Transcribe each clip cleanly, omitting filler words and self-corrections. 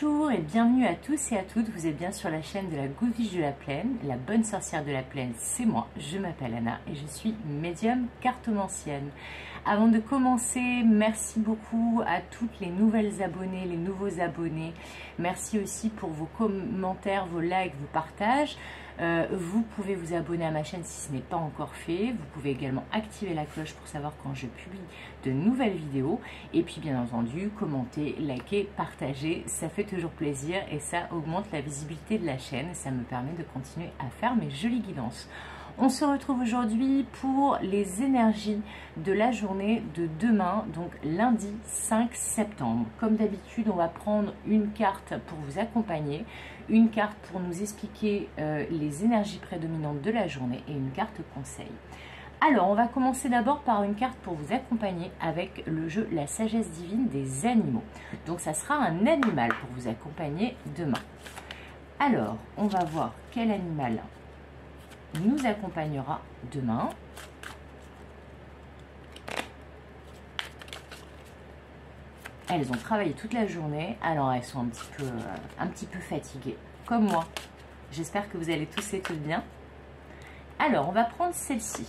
Bonjour et bienvenue à tous et à toutes, vous êtes bien sur la chaîne de la Gouffiche de la Plaine, la bonne sorcière de la Plaine, c'est moi, je m'appelle Anna et je suis médium cartomancienne. Avant de commencer, merci beaucoup à toutes les nouvelles abonnées, les nouveaux abonnés, merci aussi pour vos commentaires, vos likes, vos partages. Vous pouvez vous abonner à ma chaîne si ce n'est pas encore fait. Vous pouvez également activer la cloche pour savoir quand je publie de nouvelles vidéos. Et puis bien entendu, commenter, liker, partager, ça fait toujours plaisir et ça augmente la visibilité de la chaîne. Ça me permet de continuer à faire mes jolies guidances. On se retrouve aujourd'hui pour les énergies de la journée de demain, donc lundi 5 septembre. Comme d'habitude, on va prendre une carte pour vous accompagner, une carte pour nous expliquer les énergies prédominantes de la journée et une carte conseil. Alors, on va commencer d'abord par une carte pour vous accompagner avec le jeu La Sagesse Divine des Animaux. Donc, ça sera un animal pour vous accompagner demain. Alors, on va voir quel animal nous accompagnera demain. Elles ont travaillé toute la journée, alors elles sont un petit peu fatiguées, comme moi. J'espère que vous allez tous et toutes bien. Alors, on va prendre celle-ci.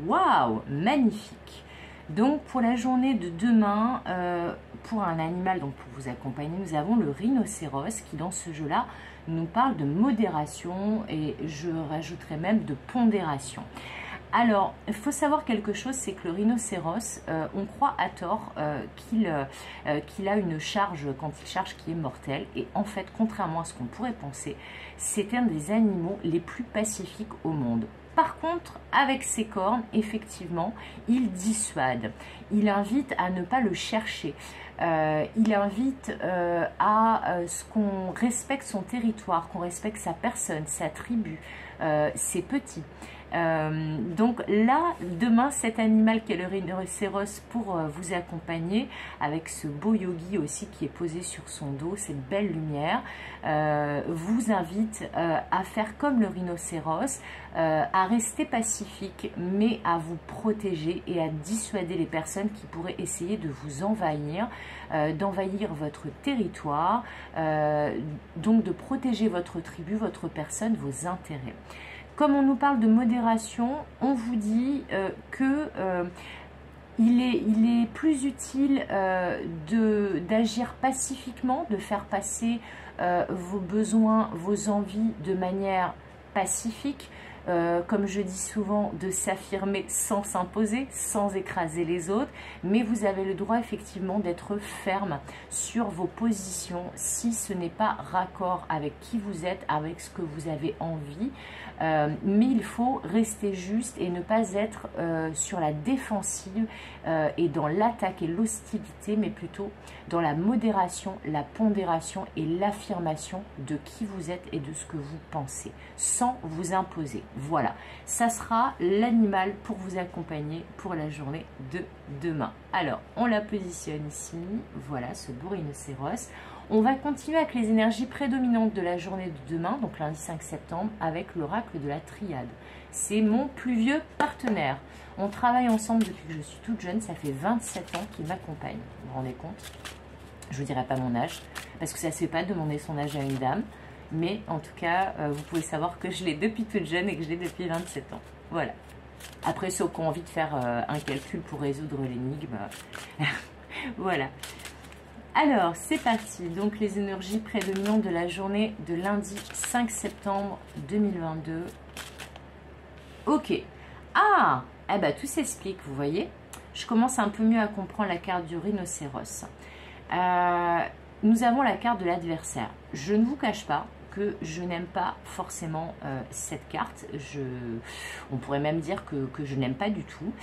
Waouh, magnifique! Donc, pour la journée de demain, pour un animal, donc pour vous accompagner, nous avons le rhinocéros qui, dans ce jeu-là, nous parle de modération et je rajouterais même de pondération. Alors, il faut savoir quelque chose, c'est que le rhinocéros, on croit à tort qu'il a une charge, quand il charge, qui est mortelle. Et en fait, contrairement à ce qu'on pourrait penser, c'est un des animaux les plus pacifiques au monde. Par contre, avec ses cornes, effectivement, il dissuade. Il invite à ne pas le chercher. Il invite à ce qu'on respecte son territoire, qu'on respecte sa personne, sa tribu, ses petits. Donc là, demain, cet animal qui est le rhinocéros pour vous accompagner avec ce beau yogi aussi qui est posé sur son dos, cette belle lumière, vous invite à faire comme le rhinocéros, à rester pacifique, mais à vous protéger et à dissuader les personnes qui pourraient essayer de vous envahir, d'envahir votre territoire, donc de protéger votre tribu, votre personne, vos intérêts. Comme on nous parle de modération, on vous dit il est plus utile d'agir pacifiquement, de faire passer vos besoins, vos envies de manière pacifique, comme je dis souvent, de s'affirmer sans s'imposer, sans écraser les autres, mais vous avez le droit effectivement d'être ferme sur vos positions si ce n'est pas raccord avec qui vous êtes, avec ce que vous avez envie, mais il faut rester juste et ne pas être sur la défensive et dans l'attaque et l'hostilité, mais plutôt dans la modération, la pondération et l'affirmation de qui vous êtes et de ce que vous pensez, sans vous imposer. Voilà, ça sera l'animal pour vous accompagner pour la journée de demain. Alors, on la positionne ici, voilà ce beau rhinocéros. On va continuer avec les énergies prédominantes de la journée de demain, donc lundi 5 septembre, avec l'oracle de la Triade. C'est mon plus vieux partenaire. On travaille ensemble depuis que je suis toute jeune, ça fait 27 ans qu'il m'accompagne. Vous vous rendez compte? Je ne vous dirai pas mon âge, parce que ça ne se fait pas de demander son âge à une dame. Mais en tout cas, vous pouvez savoir que je l'ai depuis toute jeune et que je l'ai depuis 27 ans. Voilà. Après, ceux qui ont envie de faire un calcul pour résoudre l'énigme, voilà. Alors, c'est parti. Donc, les énergies prédominantes de la journée de lundi 5 septembre 2022. Ok. Ah, eh ben, tout s'explique, vous voyez. Je commence un peu mieux à comprendre la carte du rhinocéros. Nous avons la carte de l'adversaire. Je ne vous cache pas que je n'aime pas forcément cette carte. On pourrait même dire que je n'aime pas du tout.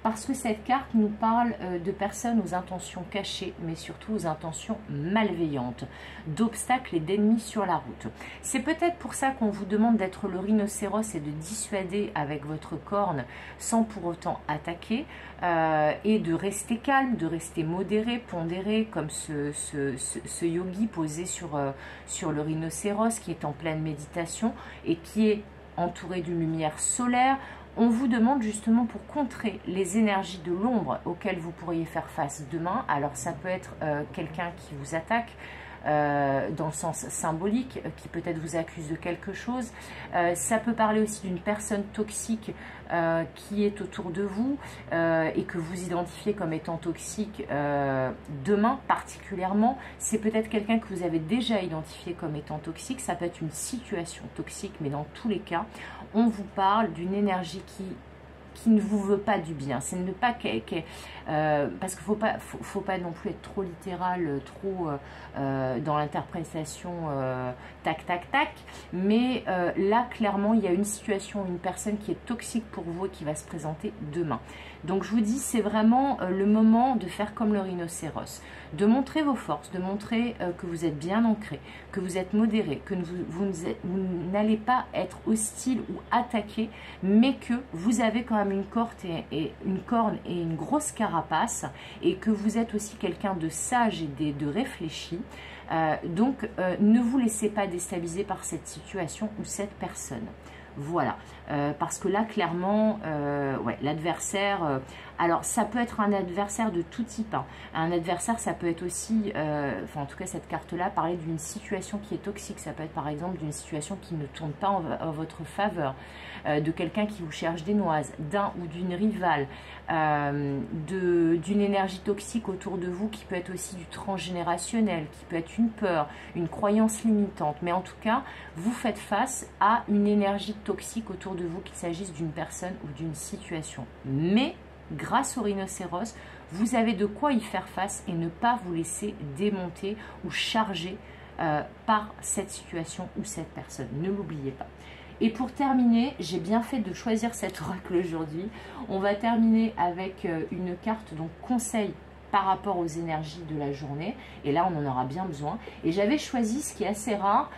Parce que cette carte nous parle de personnes aux intentions cachées, mais surtout aux intentions malveillantes, d'obstacles et d'ennemis sur la route. C'est peut-être pour ça qu'on vous demande d'être le rhinocéros et de dissuader avec votre corne sans pour autant attaquer, et de rester calme, de rester modéré, pondéré, comme ce yogi posé sur le rhinocéros qui est en pleine méditation et qui est entouré d'une lumière solaire. On vous demande justement pour contrer les énergies de l'ombre auxquelles vous pourriez faire face demain. Alors ça peut être quelqu'un qui vous attaque, dans le sens symbolique, qui peut-être vous accuse de quelque chose. Ça peut parler aussi d'une personne toxique qui est autour de vous et que vous identifiez comme étant toxique demain particulièrement. C'est peut-être quelqu'un que vous avez déjà identifié comme étant toxique. Ça peut être une situation toxique, mais dans tous les cas, on vous parle d'une énergie qui ne vous veut pas du bien. C'est ne pas parce qu'il faut pas non plus être trop littéral, trop dans l'interprétation tac tac tac, mais là clairement il y a une situation, une personne qui est toxique pour vous et qui va se présenter demain. Donc je vous dis, c'est vraiment le moment de faire comme le rhinocéros, de montrer vos forces, de montrer que vous êtes bien ancré, que vous êtes modéré, que vous n'allez pas être hostile ou attaqué, mais que vous avez quand même une corne et une grosse carapace, et que vous êtes aussi quelqu'un de sage et de réfléchi. Donc ne vous laissez pas déstabiliser par cette situation ou cette personne. Voilà, parce que là clairement, ouais, l'adversaire, alors ça peut être un adversaire de tout type, hein. Un adversaire, ça peut être aussi, enfin en tout cas cette carte-là parlait d'une situation qui est toxique. Ça peut être par exemple d'une situation qui ne tourne pas en votre faveur, de quelqu'un qui vous cherche des noises, d'un ou d'une rivale, d'une énergie toxique autour de vous, qui peut être aussi du transgénérationnel, qui peut être une peur, une croyance limitante. Mais en tout cas, vous faites face à une énergie toxique autour de vous, qu'il s'agisse d'une personne ou d'une situation. Mais grâce au rhinocéros, vous avez de quoi y faire face et ne pas vous laisser démonter ou charger par cette situation ou cette personne. Ne l'oubliez pas. Et pour terminer, j'ai bien fait de choisir cet oracle aujourd'hui. On va terminer avec une carte, donc conseil par rapport aux énergies de la journée. Et là, on en aura bien besoin. Et j'avais choisi, ce qui est assez rare,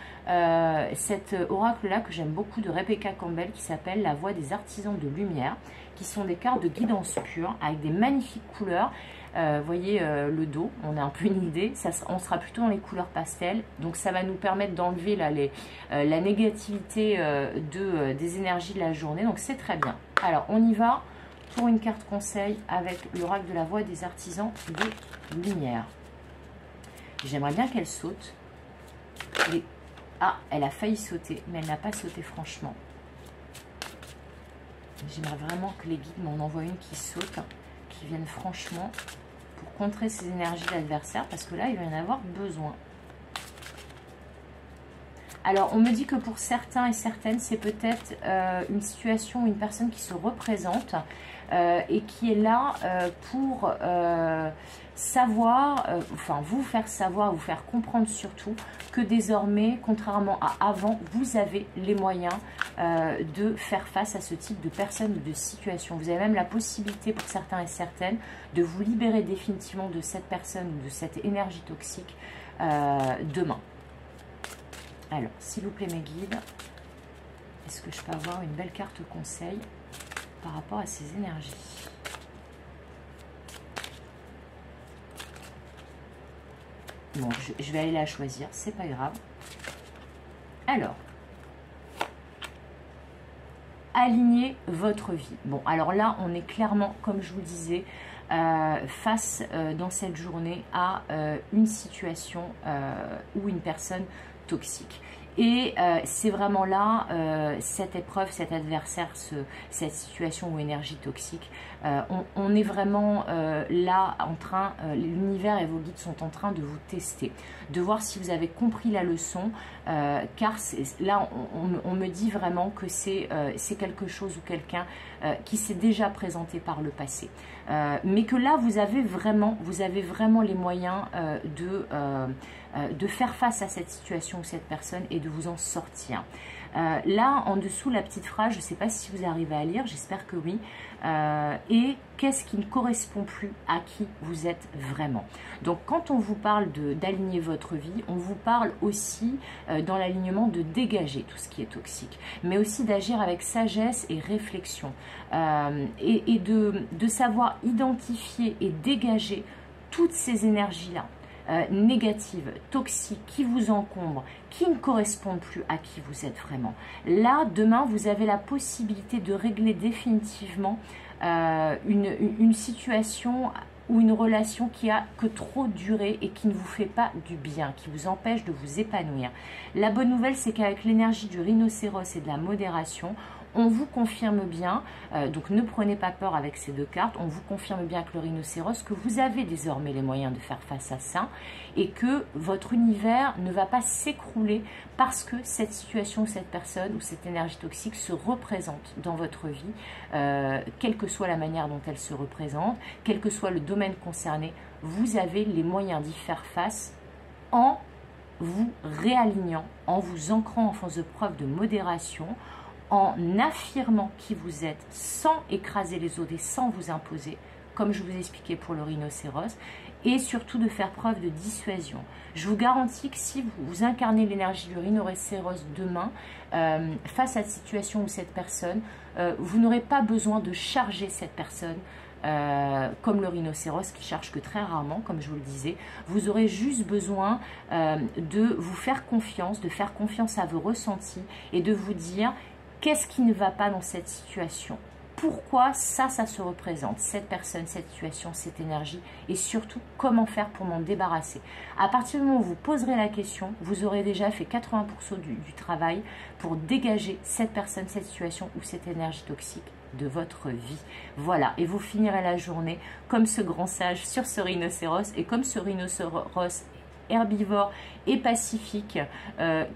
cet oracle-là que j'aime beaucoup, de Rebecca Campbell, qui s'appelle La Voix des Artisans de Lumière, qui sont des cartes de guidance pure avec des magnifiques couleurs. Vous voyez le dos, on a un peu une idée, on sera plutôt dans les couleurs pastel, donc ça va nous permettre d'enlever la négativité des énergies de la journée, donc c'est très bien. Alors on y va pour une carte conseil avec l'oracle de la Voix des Artisans de Lumière. J'aimerais bien qu'elle saute. Ah, elle a failli sauter, mais elle n'a pas sauté franchement. J'aimerais vraiment que les guides m'en envoient une qui saute, qui viennent franchement pour contrer ces énergies de l'adversaire, parce que là, il va y en avoir besoin. Alors, on me dit que pour certains et certaines, c'est peut-être une situation, une personne qui se représente et qui est là pour savoir, enfin vous faire savoir, vous faire comprendre surtout que désormais, contrairement à avant, vous avez les moyens de faire face à ce type de personnes ou de situation. Vous avez même la possibilité pour certains et certaines de vous libérer définitivement de cette personne ou de cette énergie toxique demain. Alors, s'il vous plaît mes guides, est-ce que je peux avoir une belle carte conseil par rapport à ces énergies? Bon, je vais aller la choisir, c'est pas grave. Alors, alignez votre vie. Bon, alors là, on est clairement, comme je vous le disais, face dans cette journée à une situation ou une personne toxique. Et c'est vraiment là, cette épreuve, cet adversaire, cette situation ou énergie toxique, on est vraiment là en train, l'univers et vos guides sont en train de vous tester, de voir si vous avez compris la leçon, car là on me dit vraiment que c'est quelque chose ou quelqu'un qui s'est déjà présenté par le passé. Mais que là vous avez vraiment les moyens de faire face à cette situation ou cette personne et de vous en sortir. Là, en dessous, la petite phrase, je ne sais pas si vous arrivez à lire, j'espère que oui. Et qu'est-ce qui ne correspond plus à qui vous êtes vraiment? Donc, quand on vous parle d'aligner votre vie, on vous parle aussi dans l'alignement de dégager tout ce qui est toxique, mais aussi d'agir avec sagesse et réflexion, et de savoir identifier et dégager toutes ces énergies-là. négatives, toxiques, qui vous encombrent, qui ne correspondent plus à qui vous êtes vraiment. Là, demain, vous avez la possibilité de régler définitivement une situation ou une relation qui a que trop duré et qui ne vous fait pas du bien, qui vous empêche de vous épanouir. La bonne nouvelle, c'est qu'avec l'énergie du rhinocéros et de la modération, on vous confirme bien, donc ne prenez pas peur avec ces deux cartes, on vous confirme bien que le rhinocéros, que vous avez désormais les moyens de faire face à ça et que votre univers ne va pas s'écrouler parce que cette situation, cette personne ou cette énergie toxique se représente dans votre vie, quelle que soit la manière dont elle se représente, quel que soit le domaine concerné, vous avez les moyens d'y faire face en vous réalignant, en vous ancrant en force de preuve de modération, en affirmant qui vous êtes sans écraser les autres et sans vous imposer, comme je vous ai expliqué pour le rhinocéros, et surtout de faire preuve de dissuasion. Je vous garantis que si vous incarnez l'énergie du rhinocéros demain, face à cette situation ou cette personne, vous n'aurez pas besoin de charger cette personne, comme le rhinocéros qui charge que très rarement, comme je vous le disais. Vous aurez juste besoin de vous faire confiance à vos ressentis et de vous dire qu'est-ce qui ne va pas dans cette situation, pourquoi ça se représente, cette personne, cette situation, cette énergie, et surtout comment faire pour m'en débarrasser. À partir du moment où vous poserez la question, vous aurez déjà fait 80% du travail pour dégager cette personne, cette situation ou cette énergie toxique de votre vie. Voilà, et vous finirez la journée comme ce grand sage sur ce rhinocéros, et comme ce rhinocéros herbivore et pacifique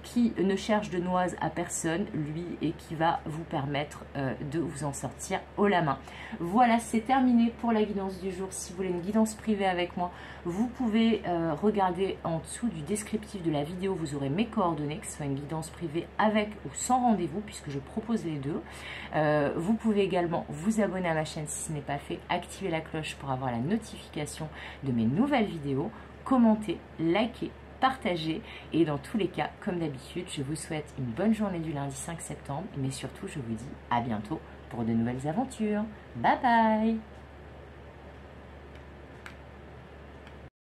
qui ne cherche de noise à personne, lui, et qui va vous permettre de vous en sortir haut la main. Voilà, c'est terminé pour la guidance du jour. Si vous voulez une guidance privée avec moi, vous pouvez regarder en dessous du descriptif de la vidéo, vous aurez mes coordonnées, que ce soit une guidance privée avec ou sans rendez-vous, puisque je propose les deux. Vous pouvez également vous abonner à ma chaîne si ce n'est pas fait, activer la cloche pour avoir la notification de mes nouvelles vidéos, commenter, liker, partager, et dans tous les cas, comme d'habitude, je vous souhaite une bonne journée du lundi 5 septembre, mais surtout je vous dis à bientôt pour de nouvelles aventures. Bye bye!